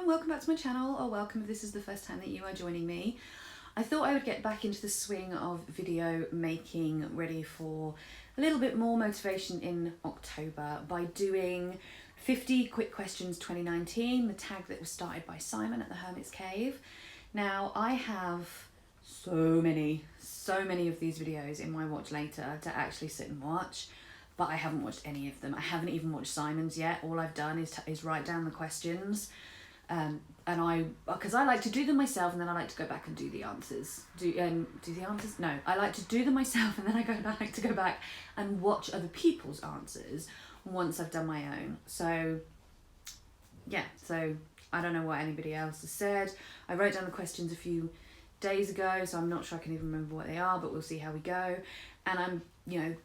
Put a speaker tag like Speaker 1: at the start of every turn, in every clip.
Speaker 1: and welcome back to my channel, or welcome if this is the first time that you are joining me. I thought I would get back into the swing of video making, ready for a little bit more motivation in October by doing 50 Quick Questions 2019, the tag that was started by Simon at the Hermit's Cave. Now, I have so many of these videos in my watch later to actually sit and watch, but I haven't watched any of them. I haven't even watched Simon's yet. All I've done is write down the questions, because I like to do them myself, and then I like to go back and do the answers. Do the answers? No, I like to do them myself, and then I like to go back and watch other people's answers once I've done my own. So yeah, so I don't know what anybody else has said. I wrote down the questions a few days ago, so I'm not sure I can even remember what they are, but we'll see how we go. And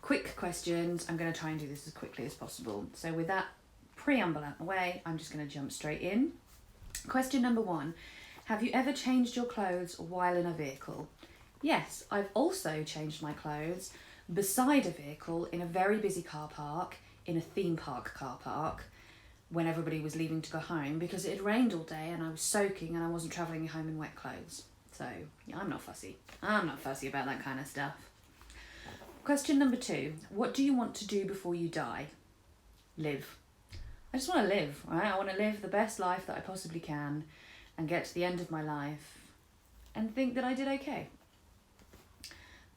Speaker 1: quick questions. I'm going to try and do this as quickly as possible. So with that preamble out of the way, I'm just going to jump straight in. Question number 1. Have you ever changed your clothes while in a vehicle? Yes, I've also changed my clothes beside a vehicle in a very busy car park, in a theme park car park, when everybody was leaving to go home, because it had rained all day and I was soaking and I wasn't travelling home in wet clothes. So yeah, I'm not fussy. I'm not fussy about that kind of stuff. Question number 2. What do you want to do before you die? Live. I just want to live, right? I want to live the best life that I possibly can and get to the end of my life and think that I did okay.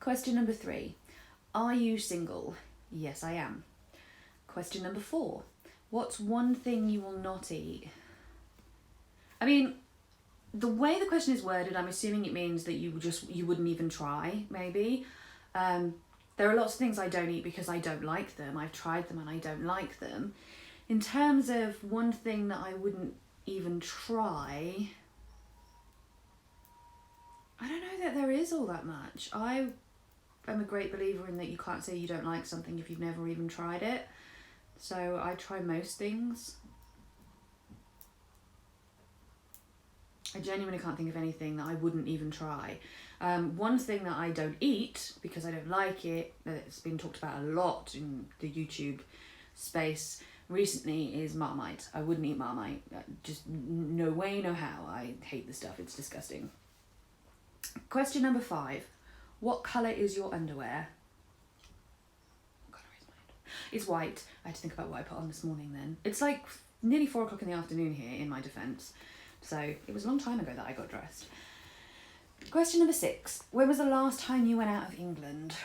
Speaker 1: Question number 3. Are you single? Yes, I am. Question number 4. What's one thing you will not eat? I mean, the way the question is worded, I'm assuming it means that you wouldn't even try, maybe. There are lots of things I don't eat because I don't like them. I've tried them and I don't like them. In terms of one thing that I wouldn't even try, I don't know that there is all that much. I am a great believer in that you can't say you don't like something if you've never even tried it. So I try most things. I genuinely can't think of anything that I wouldn't even try. One thing that I don't eat because I don't like it, that it's been talked about a lot in the YouTube space recently, is Marmite. I wouldn't eat Marmite. Just no way, no how. I hate the stuff. It's disgusting. Question number 5. What colour is your underwear? What colour is my underwear? It's white. I had to think about what I put on this morning then. It's like nearly 4 o'clock in the afternoon here, in my defence. So it was a long time ago that I got dressed. Question number 6. When was the last time you went out of England?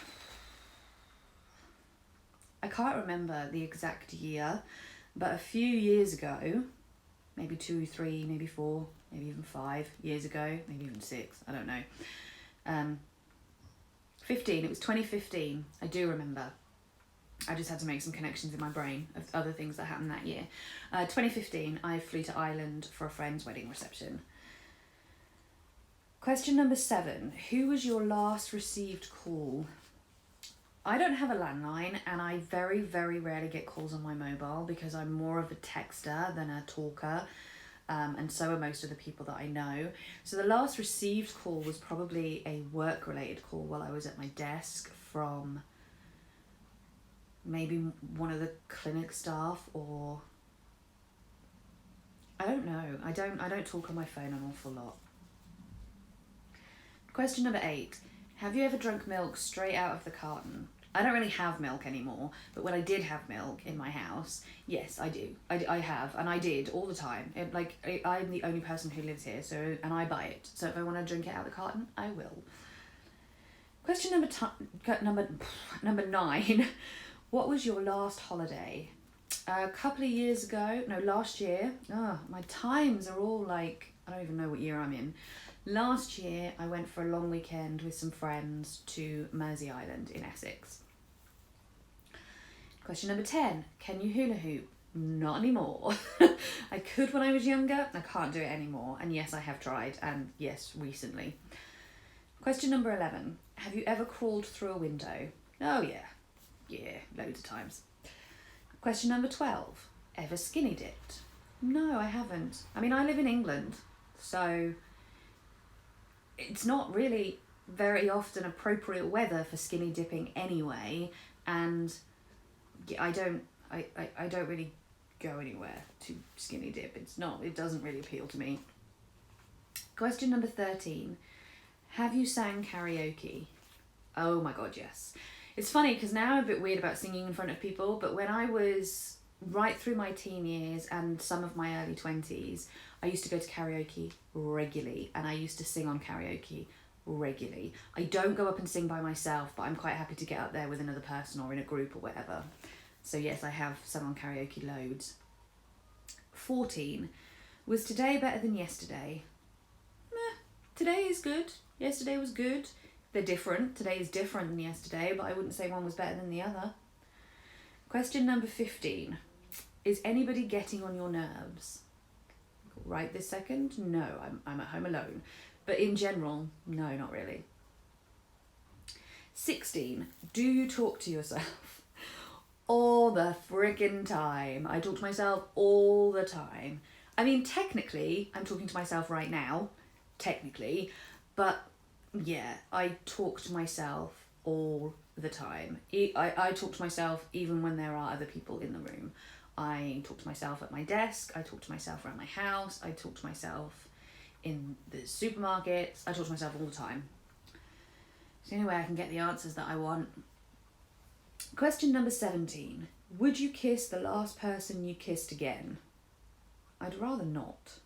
Speaker 1: I can't remember the exact year, but a few years ago, maybe 2, 3, maybe 4, maybe even 5 years ago, maybe even 6, I don't know. 15, it was 2015, I do remember. I just had to make some connections in my brain of other things that happened that year. 2015, I flew to Ireland for a friend's wedding reception. Question number 7. Who was your last received call? I don't have a landline, and I very, very rarely get calls on my mobile because I'm more of a texter than a talker, and so are most of the people that I know. So the last received call was probably a work-related call while I was at my desk from maybe one of the clinic staff, or I don't know. I don't talk on my phone an awful lot. Question number 8. Have you ever drunk milk straight out of the carton? I don't really have milk anymore, but when I did have milk in my house, yes, I do. I have, and I did all the time. I'm the only person who lives here, and I buy it. So if I want to drink it out of the carton, I will. Question number 9. What was your last holiday? A couple of years ago, no, last year. My times are all like, I don't even know what year I'm in. Last year, I went for a long weekend with some friends to Mersey Island in Essex. Question number 10. Can you hula hoop? Not anymore. I could when I was younger. I can't do it anymore. And yes, I have tried. And yes, recently. Question number 11. Have you ever crawled through a window? Oh, yeah. Yeah, loads of times. Question number 12. Ever skinny dipped? No, I haven't. I mean, I live in England, so it's not really very often appropriate weather for skinny dipping anyway, and I don't really go anywhere to skinny dip. It doesn't really appeal to me. Question number 13. Have you sang karaoke? Oh my God, yes. It's funny because now I'm a bit weird about singing in front of people, but when I was right through my teen years and some of my early 20s, I used to go to karaoke regularly, and I used to sing on karaoke regularly. I don't go up and sing by myself, but I'm quite happy to get up there with another person or in a group or whatever. So yes, I have sung on karaoke loads. 14. Was today better than yesterday? Today is good. Yesterday was good. They're different. Today is different than yesterday, but I wouldn't say one was better than the other. Question number 15. Is anybody getting on your nerves? Right this second? No, I'm at home alone. But in general, no, not really. 16. Do you talk to yourself? All the freaking time. I talk to myself all the time. I mean, technically, I'm talking to myself right now. Technically. But yeah, I talk to myself all the time. I talk to myself even when there are other people in the room. I talk to myself at my desk. I talk to myself around my house. I talk to myself in the supermarkets. I talk to myself all the time. It's the only way I can get the answers that I want. Question number 17. Would you kiss the last person you kissed again? I'd rather not.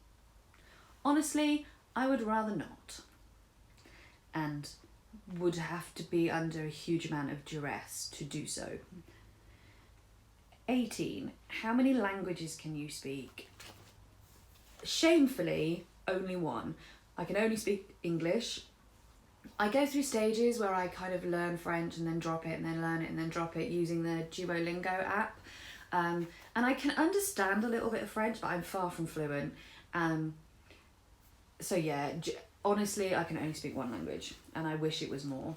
Speaker 1: Honestly, I would rather not. And would have to be under a huge amount of duress to do so. 18. How many languages can you speak? Shamefully, only one. I can only speak English. I go through stages where I kind of learn French and then drop it and then learn it and then drop it using the Duolingo app. And I can understand a little bit of French, but I'm far from fluent. So yeah, honestly, I can only speak one language, and I wish it was more.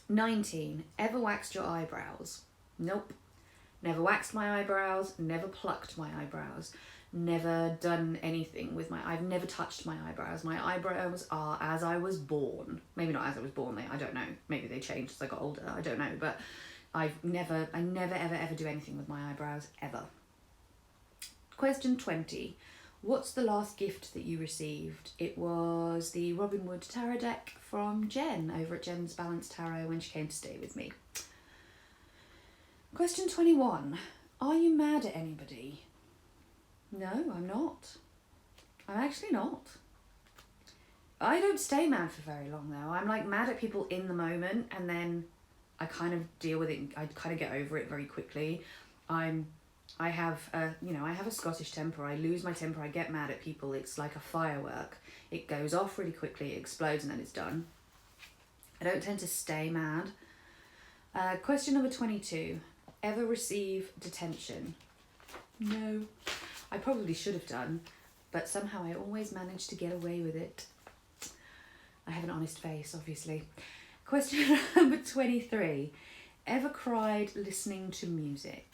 Speaker 1: 19. Ever waxed your eyebrows? Nope. Never waxed my eyebrows, never plucked my eyebrows, never done anything with I've never touched my eyebrows. My eyebrows are as I was born. Maybe not as I was born, I don't know. Maybe they changed as I got older, I don't know. But I never ever do anything with my eyebrows, ever. Question 20. What's the last gift that you received? It was the Robin Wood Tarot deck from Jen over at Jen's Balanced Tarot when she came to stay with me. Question 21. Are you mad at anybody? No, I'm not. I'm actually not. I don't stay mad for very long though. I'm like mad at people in the moment, and then I kind of deal with it. I kind of get over it very quickly. I have a Scottish temper. I lose my temper. I get mad at people. It's like a firework. It goes off really quickly, it explodes, and then it's done. I don't tend to stay mad. Question number 22. Ever receive detention? No. I probably should have done, but somehow I always manage to get away with it. I have an honest face, obviously. Question number 23. Ever cried listening to music?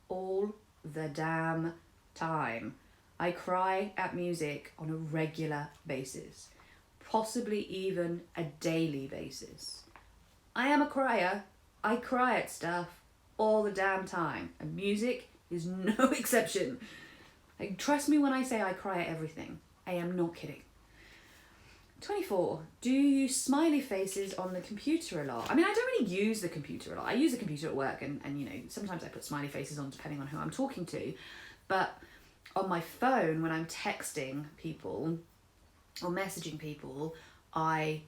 Speaker 1: All the damn time. I cry at music on a regular basis, possibly even a daily basis. I am a crier. I cry at stuff all the damn time, and music is no exception. Like, trust me when I say I cry at everything. I am not kidding. 24. Do you use smiley faces on the computer a lot? I mean, I don't really use the computer a lot. I use the computer at work, and sometimes I put smiley faces on depending on who I'm talking to. But on my phone, when I'm texting people or messaging people, I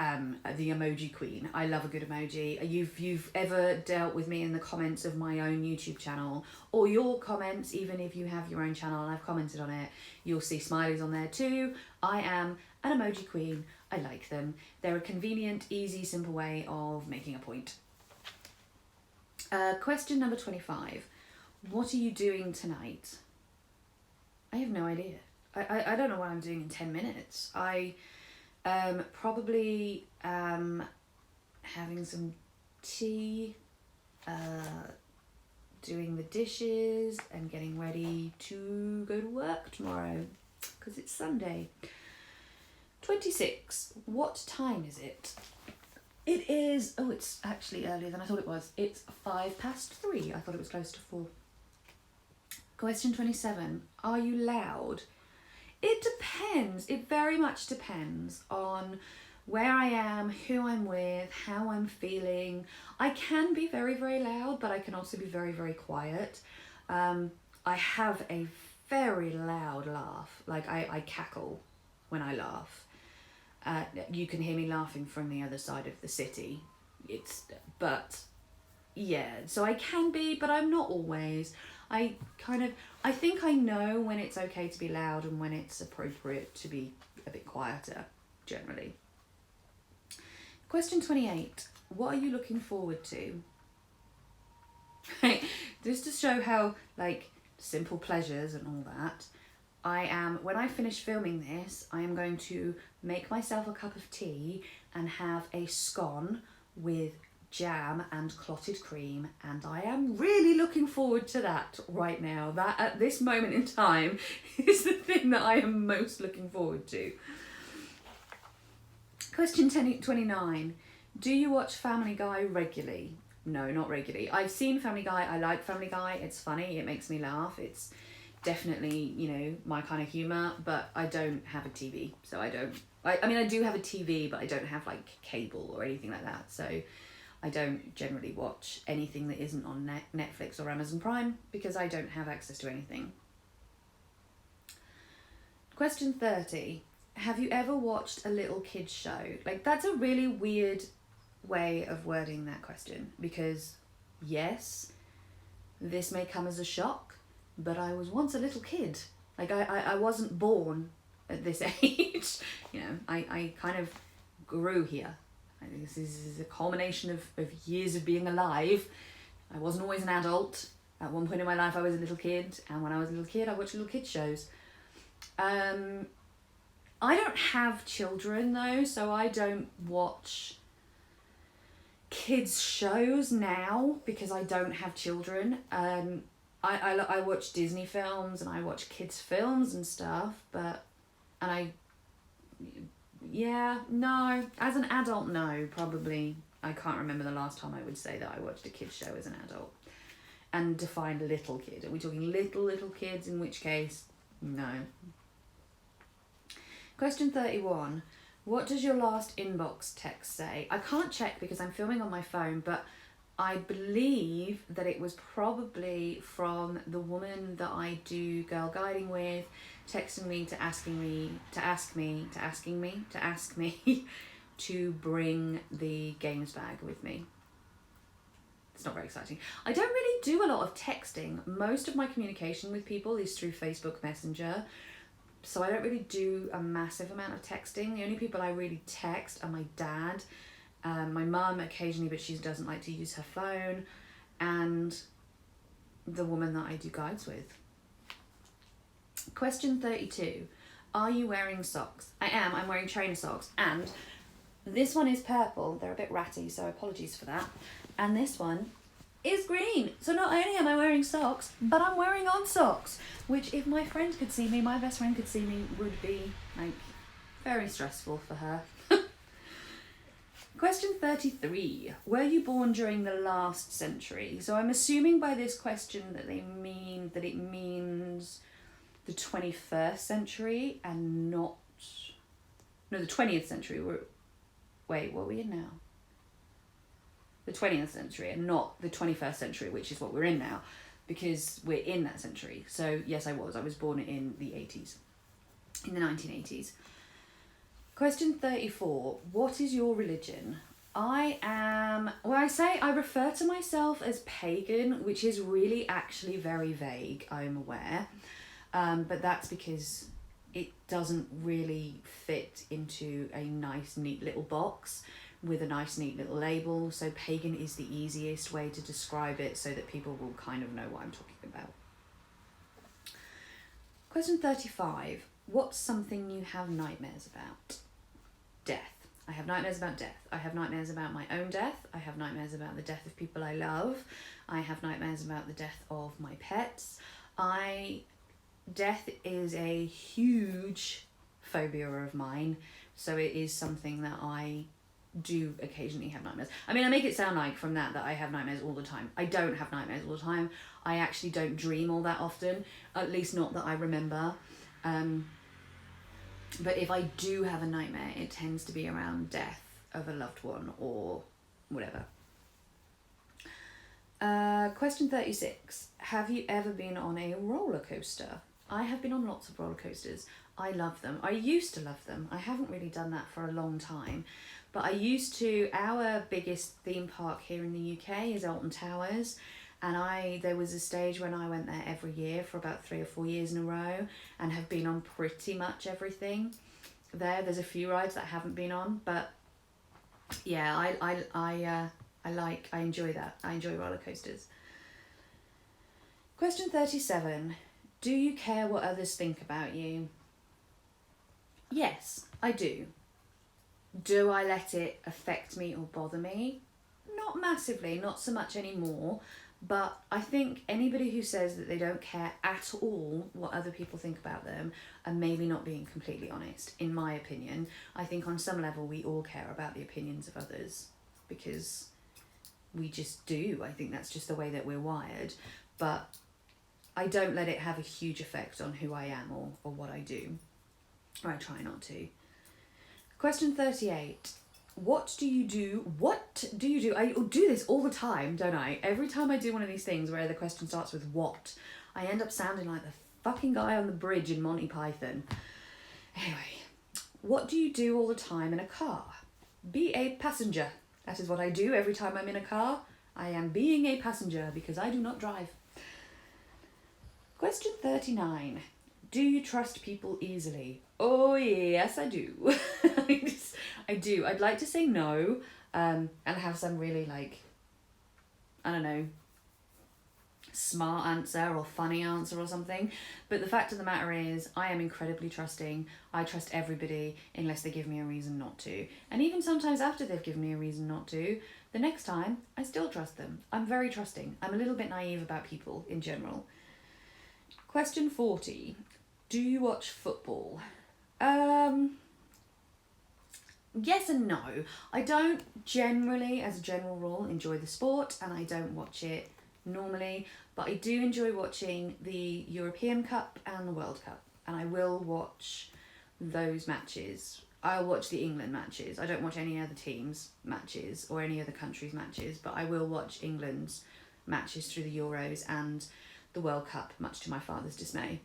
Speaker 1: am the emoji queen. I love a good emoji. You've ever dealt with me in the comments of my own YouTube channel, or your comments, even if you have your own channel and I've commented on it, you'll see smileys on there too. I am an emoji queen. I like them. They're a convenient, easy, simple way of making a point. Question number 25. What are you doing tonight? I have no idea. I don't know what I'm doing in 10 minutes. I probably having some tea, doing the dishes and getting ready to go to work tomorrow because it's Sunday. 26. What time is it? It is, it's actually earlier than I thought it was. It's 3:05. I thought it was close to 4. Question 27. Are you loud? It depends. It very much depends on where I am, who I'm with, how I'm feeling. I can be very, very loud, but I can also be very, very quiet. I have a very loud laugh. Like I cackle when I laugh. You can hear me laughing from the other side of the city. But yeah, so I can be, but I'm not always. I think I know when it's okay to be loud and when it's appropriate to be a bit quieter, generally. Question 28. What are you looking forward to? Just to show how, like, simple pleasures and all that, when I finish filming this, I am going to make myself a cup of tea and have a scone with jam and clotted cream, and I am really looking forward to that right now. That at this moment in time is the thing that I am most looking forward to. Question 29. Do you watch Family Guy regularly? No, not regularly. I've seen Family Guy. I like Family Guy. It's funny. It makes me laugh. It's definitely, my kind of humour, but I don't have a TV, so I don't. I mean, I do have a TV, but I don't have, like, cable or anything like that, so I don't generally watch anything that isn't on Netflix or Amazon Prime because I don't have access to anything. Question 30. Have you ever watched a little kids show? Like, that's a really weird way of wording that question because, yes, this may come as a shock, but I was once a little kid. Like, I wasn't born at this age. I kind of grew here. I think this is a culmination of years of being alive. I wasn't always an adult. At one point in my life, I was a little kid, and when I was a little kid, I watched little kids shows. I don't have children, though, so I don't watch kids shows now because I don't have children. I watch Disney films and I watch kids films and stuff, no, as an adult, no, probably. I can't remember the last time I would say that I watched a kids show as an adult. And define little kid. Are we talking little kids, in which case, no. Question 31. What does your last inbox text say? I can't check because I'm filming on my phone, but I believe that it was probably from the woman that I do girl guiding with, texting me to ask me to bring the games bag with me. It's not very exciting. I don't really do a lot of texting. Most of my communication with people is through Facebook Messenger, so I don't really do a massive amount of texting. The only people I really text are my dad, my mum occasionally, but she doesn't like to use her phone, and the woman that I do guides with. Question 32. Are you wearing socks? I am. I'm wearing trainer socks, and this one is purple. They're a bit ratty, so apologies for that. And this one is green. So not only am I wearing socks, but I'm wearing on socks, which if my friend could see me, my best friend could see me, would be, like, very stressful for her. Question 33. Were you born during the last century? So I'm assuming by this question that it means the 21st century and not... No, the 20th century. Wait, what are we in now? The 20th century and not the 21st century, which is what we're in now, because we're in that century. So yes, I was born in the 80s, in the 1980s. Question 34. What is your religion? I refer to myself as pagan, which is really actually very vague, I'm aware. But that's because it doesn't really fit into a nice, neat little box with a nice, neat little label. So pagan is the easiest way to describe it so that people will kind of know what I'm talking about. Question 35. What's something you have nightmares about? Death. I have nightmares about death. I have nightmares about my own death. I have nightmares about the death of people I love. I have nightmares about the death of my pets. Death is a huge phobia of mine, so it is something that I do occasionally have nightmares. I mean, I make it sound like from that I have nightmares all the time. I don't have nightmares all the time. I actually don't dream all that often, at least not that I remember. But if I do have a nightmare, it tends to be around death of a loved one or whatever. Question 36. Have you ever been on a roller coaster? I have been on lots of roller coasters. I love them. I used to love them. I haven't really done that for a long time. But I used to. Our biggest theme park here in the UK is Alton Towers. And there was a stage when I went there every year for about 3 or 4 years in a row and have been on pretty much everything there. There's a few rides that I haven't been on, but yeah, I enjoy that. I enjoy roller coasters. Question 37. Do you care what others think about you? Yes, I do. Do I let it affect me or bother me? Not massively, not so much anymore. But I think anybody who says that they don't care at all what other people think about them are maybe not being completely honest, in my opinion. I think on some level we all care about the opinions of others because we just do. I think that's just the way that we're wired. But I don't let it have a huge effect on who I am or what I do. Or I try not to. Question 38. What do you do? What do you do? I do this all the time, don't I? Every time I do one of these things where the question starts with what, I end up sounding like the fucking guy on the bridge in Monty Python. Anyway, what do you do all the time in a car? Be a passenger. That is what I do every time I'm in a car. I am being a passenger because I do not drive. Question 39. Do you trust people easily? Oh, yes, I do. I do. I'd like to say no, and have some really, like, I don't know, smart answer or funny answer or something. But the fact of the matter is, I am incredibly trusting. I trust everybody unless they give me a reason not to. And even sometimes after they've given me a reason not to, the next time, I still trust them. I'm very trusting. I'm a little bit naive about people in general. Question 40. Do you watch football? Yes and no. I don't generally, as a general rule, enjoy the sport and I don't watch it normally, but I do enjoy watching the European Cup and the World Cup, and I will watch those matches. I'll watch the England matches. I don't watch any other teams' matches or any other countries' matches, but I will watch England's matches through the Euros and the World Cup, much to my father's dismay.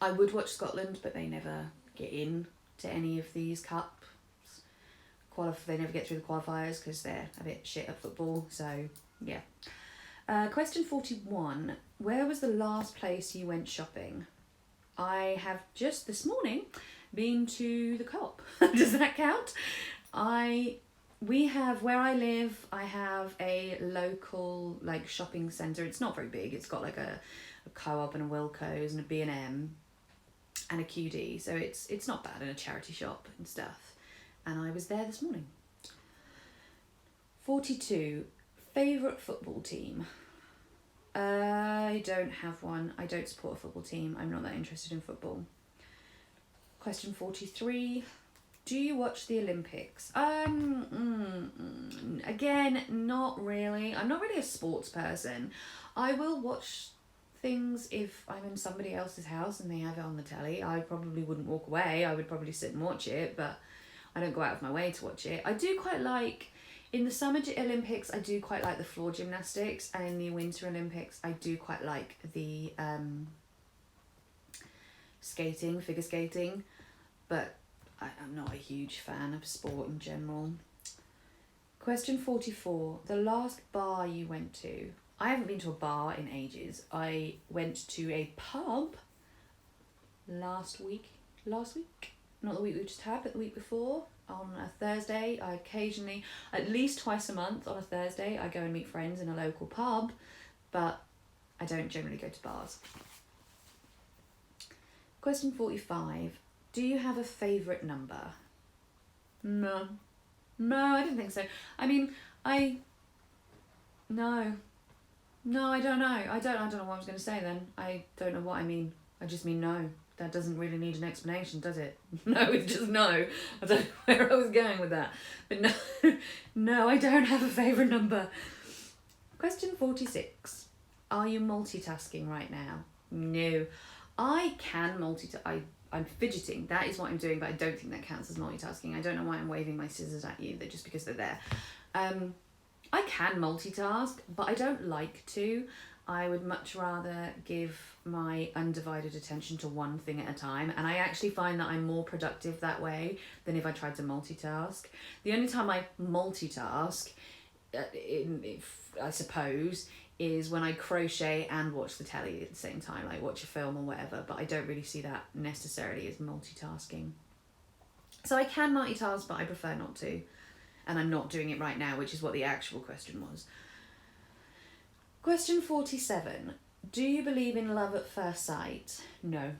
Speaker 1: I would watch Scotland, but they never get in to any of these cups. They never get through the qualifiers because they're a bit shit at football, so yeah. Question 41. Where was the last place you went shopping? I have just this morning been to the Co-op. Does that count? Where I live, I have a local like shopping centre. It's not very big. It's got like a Co-op and a Wilko's and a B&M and a QD, so it's not bad, and a charity shop and stuff. And I was there this morning. 42. Favourite football team? I don't have one. I don't support a football team. I'm not that interested in football. Question 43. Do you watch the Olympics? Again, not really. I'm not really a sports person. I will watch things if I'm in somebody else's house and they have it on the telly. I probably wouldn't walk away. I would probably sit and watch it, but I don't go out of my way to watch it. I do quite like, in the Summer Olympics, I do quite like the floor gymnastics, and in the Winter Olympics, I do quite like the figure skating, but I'm not a huge fan of sport in general. Question 44. The last bar you went to? I haven't been to a bar in ages. I went to a pub last week. Not the week we just had, but the week before, on a Thursday. I occasionally, at least twice a month on a Thursday, I go and meet friends in a local pub, but I don't generally go to bars. Question 45. Do you have a favourite number? No, I don't think so. I mean, no, I don't know. I don't know what I was going to say then. I don't know what I mean. I just mean no. That doesn't really need an explanation, does it? No, it's just no. I don't know where I was going with that. But no, no, I don't have a favourite number. Question 46. Are you multitasking right now? No. I can multitask. I'm fidgeting. That is what I'm doing, but I don't think that counts as multitasking. I don't know why I'm waving my scissors at you. They're just because they're there. I can multitask, but I don't like to. I would much rather give my undivided attention to one thing at a time, and I actually find that I'm more productive that way than if I tried to multitask. The only time I multitask, I suppose, is when I crochet and watch the telly at the same time, like watch a film or whatever, but I don't really see that necessarily as multitasking. So I can multitask, but I prefer not to, and I'm not doing it right now, which is what the actual question was. Question 47. Do you believe in love at first sight? No,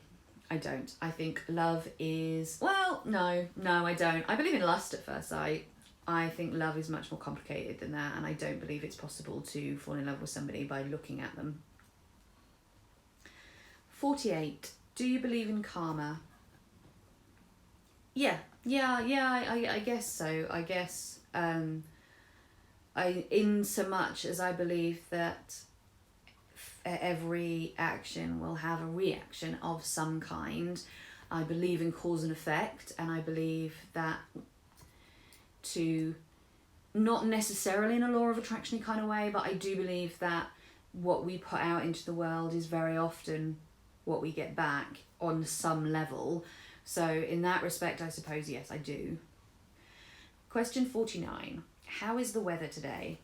Speaker 1: I don't. I think love is... Well, no, I don't. I believe in lust at first sight. I think love is much more complicated than that, and I don't believe it's possible to fall in love with somebody by looking at them. 48. Do you believe in karma? Yeah, I guess so. I guess... in so much as I believe that every action will have a reaction of some kind. I believe in cause and effect, and I believe that not necessarily in a law of attraction kind of way, but I do believe that what we put out into the world is very often what we get back on some level. So in that respect, I suppose, yes, I do. Question 49. How is the weather today?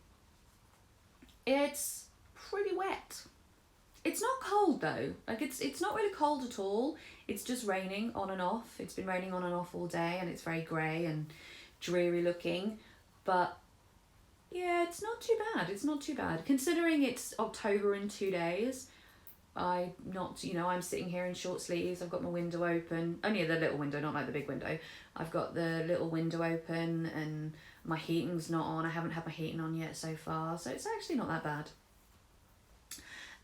Speaker 1: It's pretty wet. It's not cold though. Like it's not really cold at all. It's just raining on and off. It's been raining on and off all day, and it's very grey and dreary looking. But yeah, it's not too bad. It's not too bad. Considering it's October in 2 days, I'm sitting here in short sleeves. I've got my window open. Only the little window, not like the big window. I've got the little window open, and my heating's not on. I haven't had my heating on yet so far, so it's actually not that bad.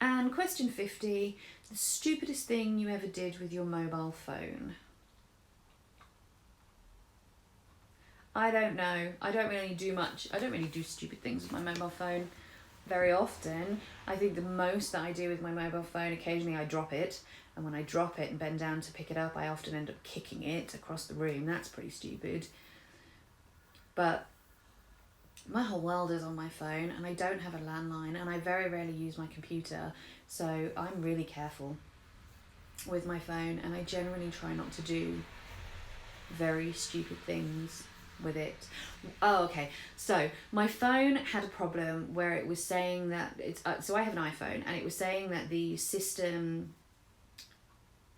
Speaker 1: And question 50, the stupidest thing you ever did with your mobile phone? I don't know. I don't really do much. I don't really do stupid things with my mobile phone very often. I think the most that I do with my mobile phone, occasionally I drop it, and when I drop it and bend down to pick it up, I often end up kicking it across the room. That's pretty stupid. But my whole world is on my phone, and I don't have a landline, and I very rarely use my computer, so I'm really careful with my phone, and I generally try not to do very stupid things with it. Oh, okay. So my phone had a problem where it was saying that it's so I have an iPhone, and it was saying that the system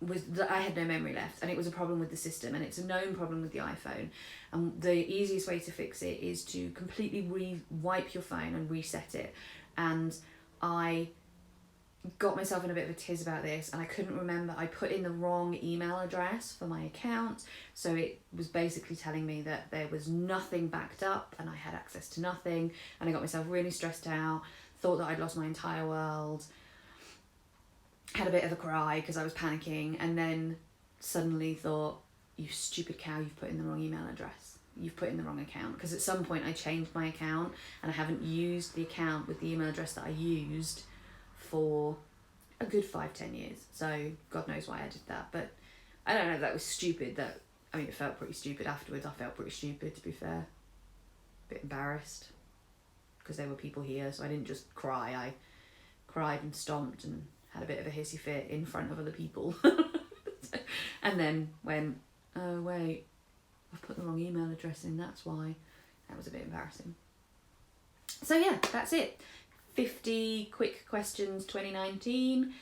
Speaker 1: was that I had no memory left, and it was a problem with the system, and it's a known problem with the iPhone. And the easiest way to fix it is to completely wipe your phone and reset it. And I got myself in a bit of a tiz about this, and I couldn't remember. I put in the wrong email address for my account, so it was basically telling me that there was nothing backed up and I had access to nothing, and I got myself really stressed out, thought that I'd lost my entire world, had a bit of a cry because I was panicking, and then suddenly thought, you stupid cow, you've put in the wrong email address. You've put in the wrong account. Because at some point I changed my account, and I haven't used the account with the email address that I used for a good 5-10 years. So God knows why I did that. But I don't know if that was stupid. It felt pretty stupid afterwards. I felt pretty stupid, to be fair. A bit embarrassed because there were people here, so I didn't just cry. I cried and stomped and had a bit of a hissy fit in front of other people. And then went, oh wait, I've put the wrong email address in, that's why. That was a bit embarrassing. So yeah, that's it. 50 quick questions 2019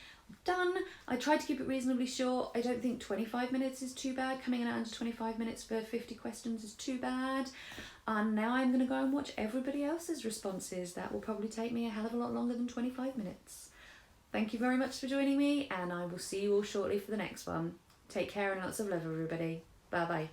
Speaker 1: done. I tried to keep it reasonably short. I don't think 25 minutes is too bad. Coming in at under 25 minutes for 50 questions is too bad. And now I'm going to go and watch everybody else's responses. That will probably take me a hell of a lot longer than 25 minutes. Thank you very much for joining me, and I will see you all shortly for the next one. Take care and lots of love, everybody. Bye bye.